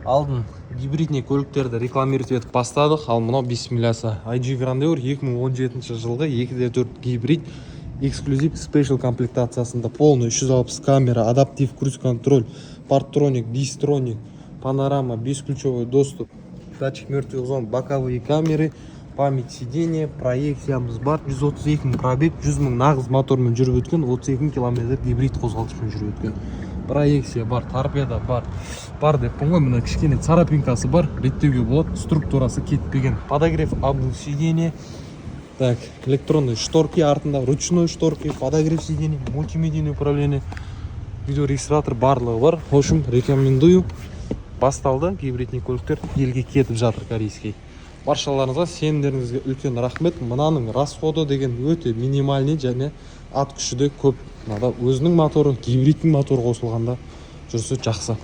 алдын гибридный көліктерді рекламировать етіп бастадық. Ал мынау бисмиллясы IG Grandeur 2017 жылғы 2.4 гибрид эксклюзив спешл комплектациясында полный 360 камера, адаптив круиз контроль, парктроник, дистроник, панорама, бесключевой доступ, датчик мертвых зон, боковые камеры, память сидения, проекциямыз бар. 132 000 пробег, 100 000 нағыз мотормен жүріп өткен, 32 000 км гибрид қозғалтышпен жүріп өткен. Проекция бар, торпеда бар деп ғой, мына кішкене царапинкасы бар, реттеуге болады, структурасы кетпеген. Подогрев обув сидения. Так, электронные шторки артында, ручной шторки, подогрев сидений, мультимедийное управление, видеорегистратор барлығы бар. В общем, рекомендую. Басталды, гибридный көліктер елге кетіп жатыр корейский. Баршаларыңызға сенімдеріңізге үлкен рахмет. Мынаның расходы деген өте минимальный және ат күші де көп. Мынада өзінің моторы, гибридтің моторы қосылғанда жүрсе жақсы.